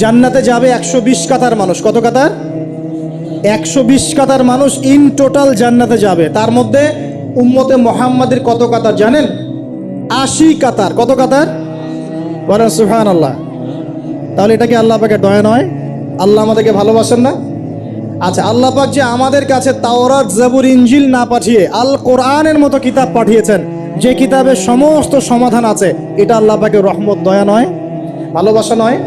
জান্নাতে যাবে 120 কাতার মানুষ। কত কাতার? 120 কাতার মানুষ ইন টোটাল জান্নাতে যাবে। তার মধ্যে উম্মতে মুহাম্মাদের কত কাতার জানেন? 80 কাতার। কত কাতার? বলেন সুবহানাল্লাহ। তাহলে এটা কি আল্লাহ পাকের দয়া নয়? আল্লাহ আমাদেরকে ভালোবাসেন না? আচ্ছা, আল্লাহ পাক যে আমাদের কাছে তাওরাত, জাবুর, ইনজিল না পাঠিয়ে আল কোরআনের মতো কিতাব পাঠিয়েছেন, যে কিতাবে সমস্ত সমাধান আছে, এটা আল্লাহ পাকের রহমত, দয়া নয়? ভালোবাসা নয়?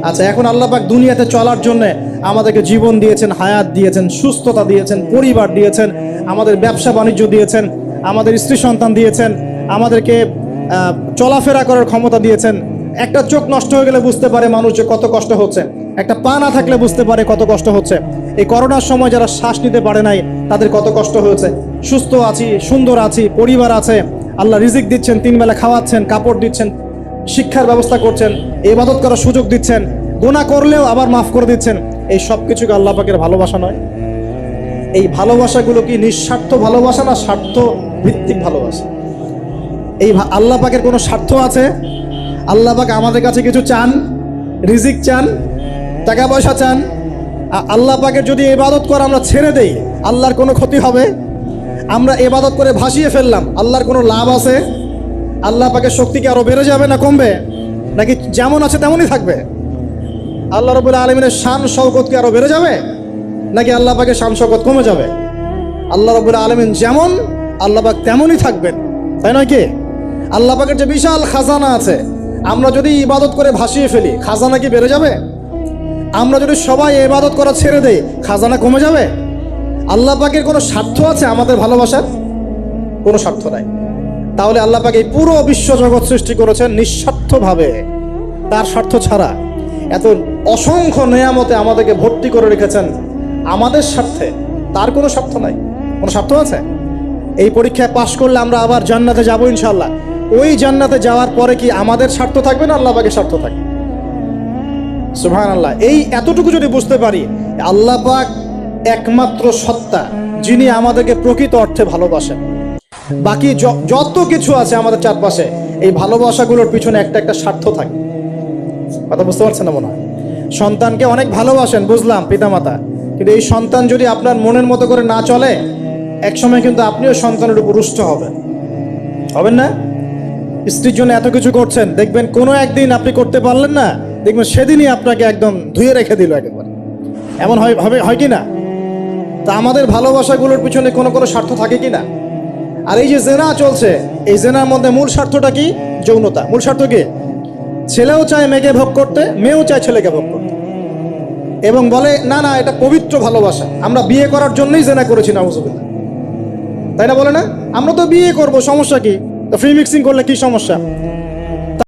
আচ্ছা, এখন আল্লাহ পাক দুনিয়াতে চলার জন্য আমাদেরকে জীবন দিয়েছেন, হায়াত দিয়েছেন, সুস্থতা দিয়েছেন, পরিবার দিয়েছেন, আমাদের ব্যবসা বাণিজ্য দিয়েছেন, আমাদের স্ত্রী সন্তান দিয়েছেন, আমাদেরকে চলাফেরা করার ক্ষমতা দিয়েছেন। একটা চোখ নষ্ট হয়ে গেলে বুঝতে পারে মানুষ যে কত কষ্ট হচ্ছে, একটা পা না থাকলে বুঝতে পারে কত কষ্ট হচ্ছে। এই করোনার সময় যারা শ্বাস নিতে পারে নাই তাদের কত কষ্ট হয়েছে। সুস্থ আছি, সুন্দর আছি, পরিবার আছে, আল্লাহ রিজিক দিচ্ছেন, 3 বেলা খাওয়াচ্ছেন, কাপড় দিচ্ছেন, শিক্ষার ব্যবস্থা করছেন, ইবাদত করার সুযোগ দিচ্ছেন, গুনাহ করলেও আবার মাফ করে দিচ্ছেন। এই সব কিছুকে আল্লাহ পাকের ভালোবাসা নয়? এই ভালোবাসাগুলো কি নিঃস্বার্থ ভালোবাসা না স্বার্থ ভিত্তিক ভালোবাসা? এই আল্লাহ পাকের কোনো স্বার্থ আছে? আল্লাহ পাক আমাদের কাছে কিছু চান? রিজিক চান? টাকা পয়সা চান? আল্লাহ পাকের যদি ইবাদত করে আমরা ছেড়ে দেই, আল্লাহর কোনো ক্ষতি হবে? আমরা ইবাদত করে ভাসিয়ে ফেললাম, আল্লাহর কোনো লাভ আছে? আল্লাহ পাকের শক্তি কি আরো বেড়ে যাবে না কমবে? নাকি যেমন আছে তেমনই থাকবে? আল্লাহ রাব্বুল আলামিনের শান শওকত কি আরো বেড়ে যাবে, নাকি আল্লাহ পাকের শান শওকত কমে যাবে? আল্লাহ রাব্বুল আলামিন যেমন, আল্লাহ পাক তেমনই থাকবেন, তাই নয় কি? আল্লাহ পাকের যে বিশাল খাজানা আছে, আমরা যদি ইবাদত করে ভাসিয়ে ফেলি, খাজানা কি বেড়ে যাবে? আমরা যদি সবাই ইবাদত করা ছেড়ে দেই, খাজানা কমে যাবে? আল্লাহ পাকের কোনো স্বার্থ আছে আমাদের ভালোবাসার? কোনো স্বার্থ নাই। তাহলে আল্লাহ পাক এই পুরো বিশ্ব জগৎ সৃষ্টি করেছেন নিঃস্বার্থভাবে, তার স্বার্থ ছাড়া। এত অসংখ্য নেয়ামতে আমাদেরকে ভর্তি করে রেখেছেন আমাদের স্বার্থে, তার কোনো স্বার্থ নাই। কোনো স্বার্থ আছে? এই পরীক্ষায় পাশ করলে আমরা আবার জান্নাতে যাবো ইনশাআল্লাহ। ওই জান্নাতে যাওয়ার পরে কি আমাদের স্বার্থ থাকবে না আল্লাহ পাকের স্বার্থ থাকবে? সুবহানাল্লাহ। এই এতটুকু যদি বুঝতে পারি, আল্লাহ পাক একমাত্র সত্তা যিনি আমাদেরকে প্রকৃত অর্থে ভালোবাসেন। বাকি যত কিছু আছে আমাদের চারপাশে, এই ভালোবাসাগুলোর পিছনে একটা একটা স্বার্থ থাকে। কথা বুঝতে পারছেন না মনে হয়? সন্তানকে অনেক ভালোবাসেন, বুঝলাম, পিতামাতা, কিন্তু এই সন্তান যদি আপনার মনের মতো করে না চলে, একসময় কিন্তু আপনিও সন্তানের উপর রুষ্ট হবেন না? স্ত্রীর জন্য এত কিছু করছেন, দেখবেন কোনো একদিন আপনি করতে পারলেন না, দেখবেন সেদিনই আপনাকে একদম ধুয়ে রেখে দিল একেবারে। এমন হয় কি না? তা আমাদের ভালোবাসাগুলোর পিছনে কোনো স্বার্থ থাকে কি না? আর এই যে জেনা চলছে, এই জেনার মধ্যে মূল স্বার্থটা কি? যৌনতা। মূল স্বার্থ কি? ছেলেও চায় মেয়েকে ভোগ করতে, মেয়েও চায় ছেলেকে ভোগ করতে, এবং বলে না না এটা পবিত্র ভালোবাসা, আমরা বিয়ে করার জন্যই জেনা করেছি, নাউযুবিল্লাহ, তাই না? বলে না, আমরা তো বিয়ে করব, সমস্যা কি? তো ফ্রি মিক্সিং করলে কি সমস্যা?